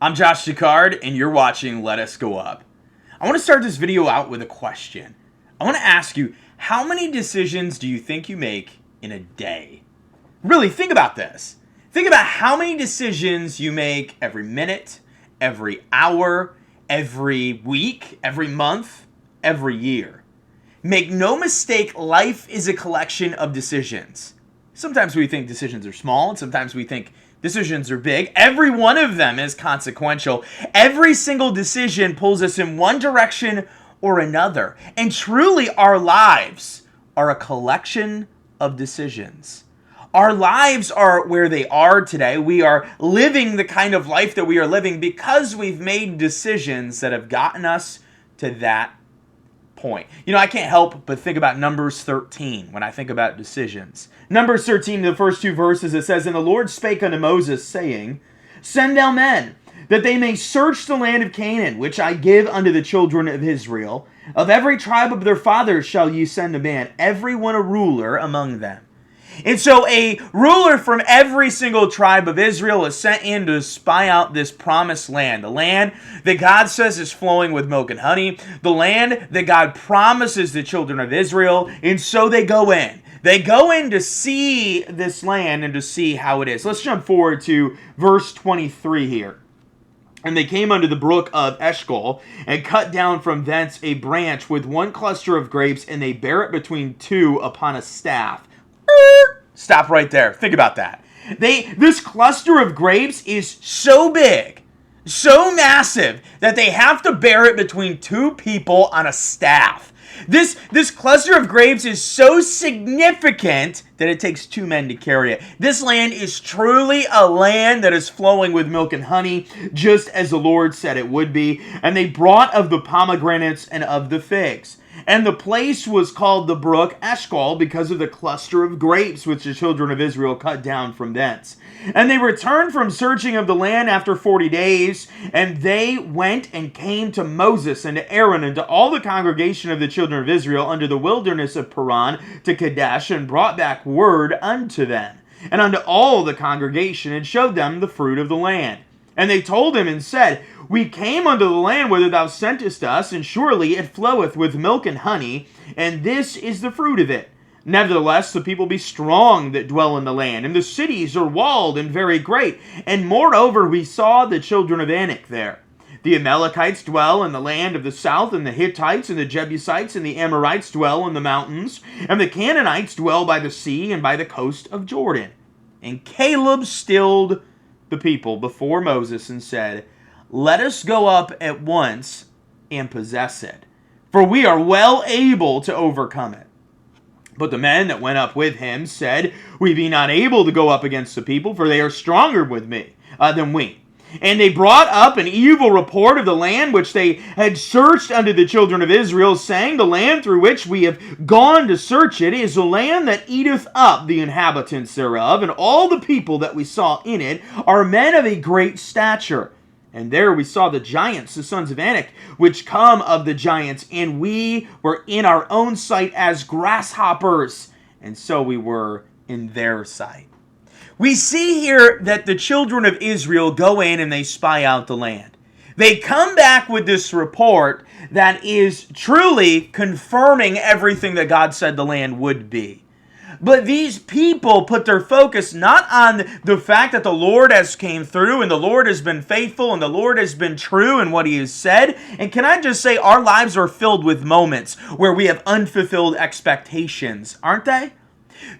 I'm Josh Jacquard, and you're watching Let Us Go Up. I want to start this video out with a question. I want to ask you, how many decisions do you think you make in a day? Really, think about this. Think about how many decisions you make every minute, every hour, every week, every month, every year. Make no mistake, life is a collection of decisions. Sometimes we think decisions are small, and sometimes we think decisions are big. Every one of them is consequential. Every single decision pulls us in one direction or another. And truly, our lives are a collection of decisions. Our lives are where they are today. We are living the kind of life that we are living because we've made decisions that have gotten us to that point. I can't help but think about Numbers 13 when I think about decisions. Numbers 13, the first two verses, it says, "And the Lord spake unto Moses, saying, Send down men, that they may search the land of Canaan, which I give unto the children of Israel. Of every tribe of their fathers shall ye send a man, every one a ruler among them." And so a ruler from every single tribe of Israel is sent in to spy out this promised land. The land that God says is flowing with milk and honey. The land that God promises the children of Israel. And so they go in. They go in to see this land and to see how it is. Let's jump forward to verse 23 here. "And they came unto the brook of Eshcol, and cut down from thence a branch with one cluster of grapes, and they bare it between two upon a staff." Stop right there. Think about that. This cluster of grapes is so big, so massive, that they have to bear it between two people on a staff. This cluster of grapes is so significant that it takes two men to carry it. This land is truly a land that is flowing with milk and honey, just as the Lord said it would be. "And they brought of the pomegranates and of the figs. And the place was called the brook Eshcol, because of the cluster of grapes which the children of Israel cut down from thence. And they returned from searching of the land after 40 days, and they went and came to Moses and to Aaron and to all the congregation of the children of Israel under the wilderness of Paran to Kadesh, and brought back word unto them, and unto all the congregation, and showed them the fruit of the land. And they told him and said, We came unto the land whither thou sentest us, and surely it floweth with milk and honey, and this is the fruit of it. Nevertheless, the people be strong that dwell in the land, and the cities are walled and very great. And moreover, we saw the children of Anak there. The Amalekites dwell in the land of the south, and the Hittites and the Jebusites and the Amorites dwell in the mountains, and the Canaanites dwell by the sea and by the coast of Jordan. And Caleb stilled the people before Moses and said, Let us go up at once and possess it, for we are well able to overcome it. But the men that went up with him said, We be not able to go up against the people, for they are stronger with me than we. And they brought up an evil report of the land which they had searched unto the children of Israel, saying, The land through which we have gone to search it is a land that eateth up the inhabitants thereof, and all the people that we saw in it are men of a great stature. And there we saw the giants, the sons of Anak, which come of the giants, and we were in our own sight as grasshoppers, and so we were in their sight. We see here that the children of Israel go in and they spy out the land. They come back with this report that is truly confirming everything that God said the land would be. But these people put their focus not on the fact that the Lord has came through and the Lord has been faithful and the Lord has been true in what he has said. And can I just say, our lives are filled with moments where we have unfulfilled expectations, aren't they?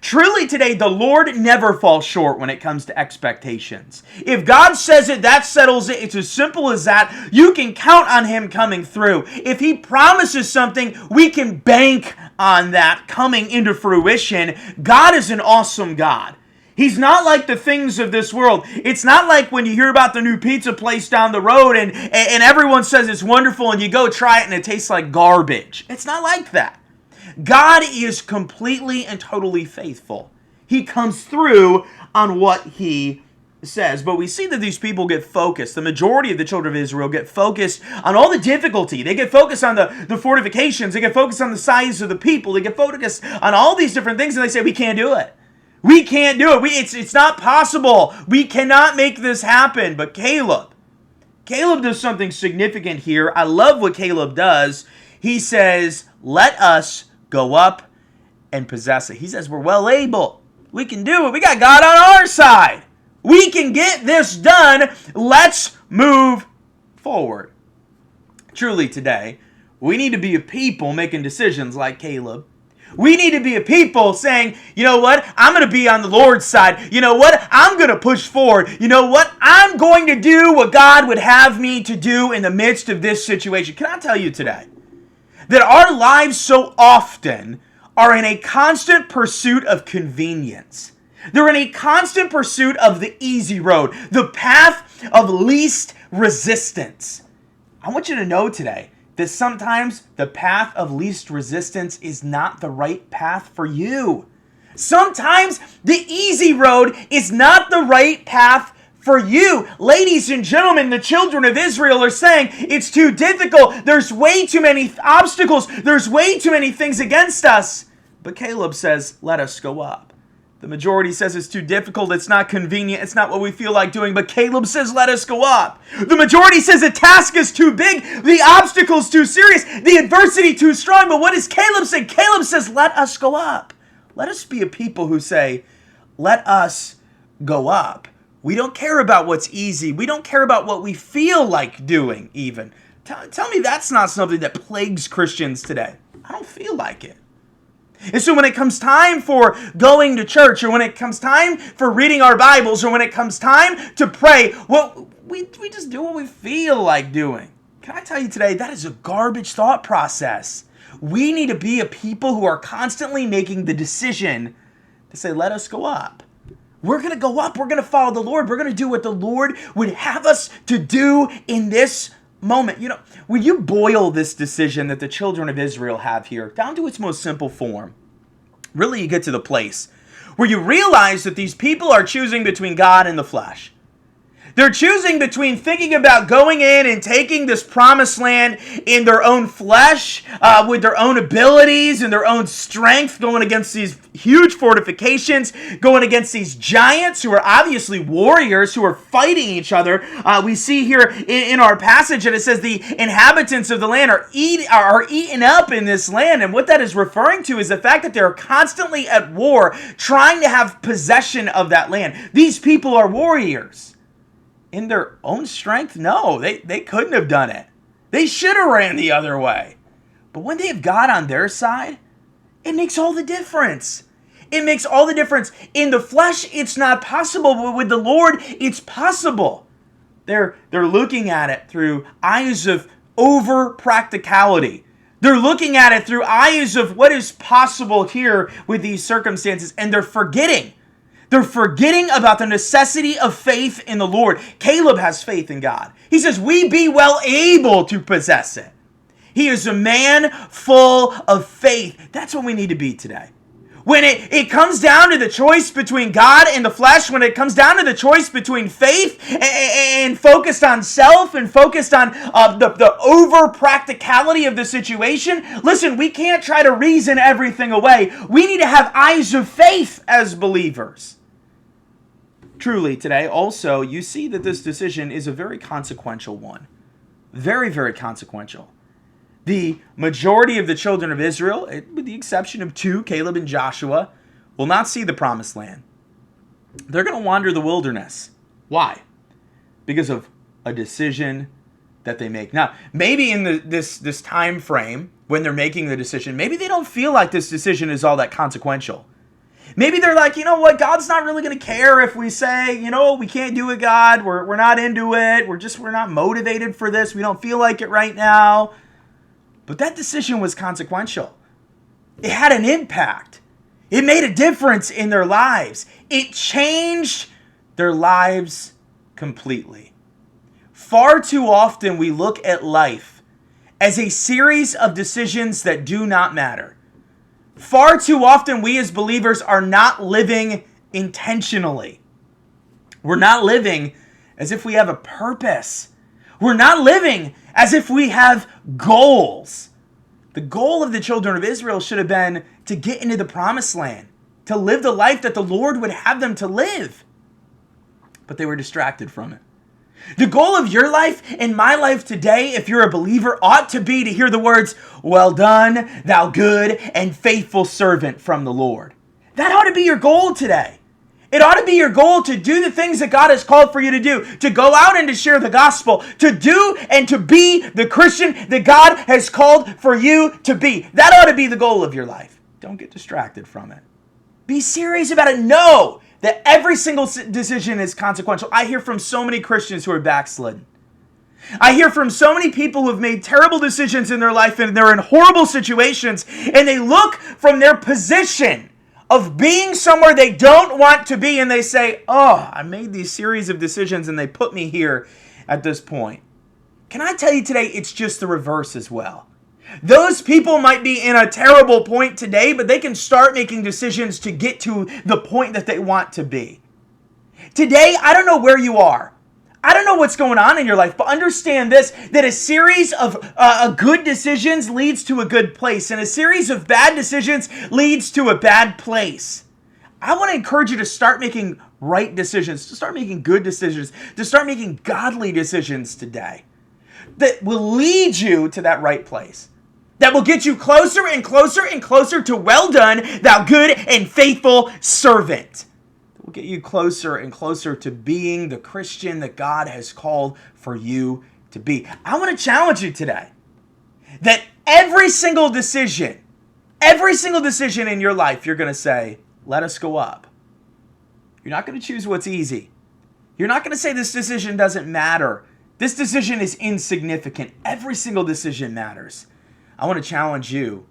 Truly today, the Lord never falls short when it comes to expectations. If God says it, that settles it. It's as simple as that. You can count on him coming through. If he promises something, we can bank on that coming into fruition. God is an awesome God. He's not like the things of this world. It's not like when you hear about the new pizza place down the road and everyone says it's wonderful and you go try it and it tastes like garbage. It's not like that. God is completely and totally faithful. He comes through on what he says. But we see that these people get focused. The majority of the children of Israel get focused on all the difficulty. They get focused on the fortifications. They get focused on the size of the people. They get focused on all these different things, and they say, we can't do it. We can't do it. It's not possible. We cannot make this happen. But Caleb, Caleb does something significant here. I love what Caleb does. He says, let us go up and possess it. He says, we're well able. We can do it. We got God on our side. We can get this done. Let's move forward. Truly today, we need to be a people making decisions like Caleb. We need to be a people saying, you know what? I'm going to be on the Lord's side. You know what? I'm going to push forward. You know what? I'm going to do what God would have me to do in the midst of this situation. Can I tell you today that our lives so often are in a constant pursuit of convenience? They're in a constant pursuit of the easy road, the path of least resistance. I want you to know today that sometimes the path of least resistance is not the right path for you. Sometimes the easy road is not the right path for you. Ladies and gentlemen, the children of Israel are saying it's too difficult. There's way too many obstacles. There's way too many things against us. But Caleb says, let us go up. The majority says it's too difficult, it's not convenient, it's not what we feel like doing, but Caleb says, let us go up. The majority says the task is too big, the obstacle's too serious, the adversity too strong, but what does Caleb say? Caleb says, let us go up. Let us be a people who say, let us go up. We don't care about what's easy. We don't care about what we feel like doing even. Tell me that's not something that plagues Christians today. I don't feel like it. And so when it comes time for going to church, or when it comes time for reading our Bibles, or when it comes time to pray, well, we just do what we feel like doing. Can I tell you today, that is a garbage thought process. We need to be a people who are constantly making the decision to say, let us go up. We're going to go up. We're going to follow the Lord. We're going to do what the Lord would have us to do in this moment. You know, when you boil this decision that the children of Israel have here down to its most simple form, really you get to the place where you realize that these people are choosing between God and the flesh. They're choosing between thinking about going in and taking this promised land in their own flesh, with their own abilities and their own strength, going against these huge fortifications, going against these giants who are obviously warriors who are fighting each other. We see here in our passage that it says the inhabitants of the land are eaten up in this land. And what that is referring to is the fact that they're constantly at war, trying to have possession of that land. These people are warriors. In their own strength? No, they couldn't have done it. They should have ran the other way. But when they have God on their side, it makes all the difference. It makes all the difference. In the flesh, it's not possible, but with the Lord, it's possible. They're looking at it through eyes of over practicality. They're looking at it through eyes of what is possible here with these circumstances, and they're forgetting. They're forgetting about the necessity of faith in the Lord. Caleb has faith in God. He says, we be well able to possess it. He is a man full of faith. That's what we need to be today. When it comes down to the choice between God and the flesh, when it comes down to the choice between faith and focused on self and focused on the over-practicality of the situation, listen, we can't try to reason everything away. We need to have eyes of faith as believers. Truly, today, also, you see that this decision is a very consequential one. Very, very consequential. The majority of the children of Israel, with the exception of two, Caleb and Joshua, will not see the promised land. They're going to wander the wilderness. Why? Because of a decision that they make. Now, maybe in this time frame, when they're making the decision, maybe they don't feel like this decision is all that consequential. Maybe they're like, you know what, God's not really going to care if we say, you know, we can't do it, God. We're not into it. We're not motivated for this. We don't feel like it right now. But that decision was consequential. It had an impact. It made a difference in their lives. It changed their lives completely. Far too often we look at life as a series of decisions that do not matter. Far too often we as believers are not living intentionally. We're not living as if we have a purpose. We're not living as if we have goals. The goal of the children of Israel should have been to get into the promised land, to live the life that the Lord would have them to live. But they were distracted from it. The goal of your life and my life today, if you're a believer, ought to be to hear the words, "Well done, thou good and faithful servant," from the Lord. That ought to be your goal today. It ought to be your goal to do the things that God has called for you to do, to go out and to share the gospel, to do and to be the Christian that God has called for you to be. That ought to be the goal of your life. Don't get distracted from it. Be serious about it. Know that every single decision is consequential. I hear from so many Christians who are backslidden. I hear from so many people who have made terrible decisions in their life and they're in horrible situations, and they look from their position of being somewhere they don't want to be and they say, "Oh, I made these series of decisions and they put me here at this point." Can I tell you today, it's just the reverse as well. Those people might be in a terrible point today, but they can start making decisions to get to the point that they want to be. Today, I don't know where you are. I don't know what's going on in your life, but understand this, that a series of good decisions leads to a good place, and a series of bad decisions leads to a bad place. I want to encourage you to start making right decisions, to start making good decisions, to start making godly decisions today that will lead you to that right place, that will get you closer and closer and closer to "Well done, thou good and faithful servant." Will get you closer and closer to being the Christian that God has called for you to be. I want to challenge you today that every single decision in your life, you're going to say, "Let us go up." You're not going to choose what's easy. You're not going to say this decision doesn't matter. This decision is insignificant. Every single decision matters. I want to challenge you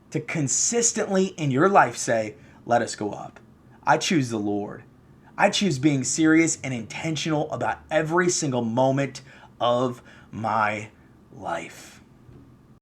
to consistently in your life say, "Let us go up." I choose the Lord. I choose being serious and intentional about every single moment of my life.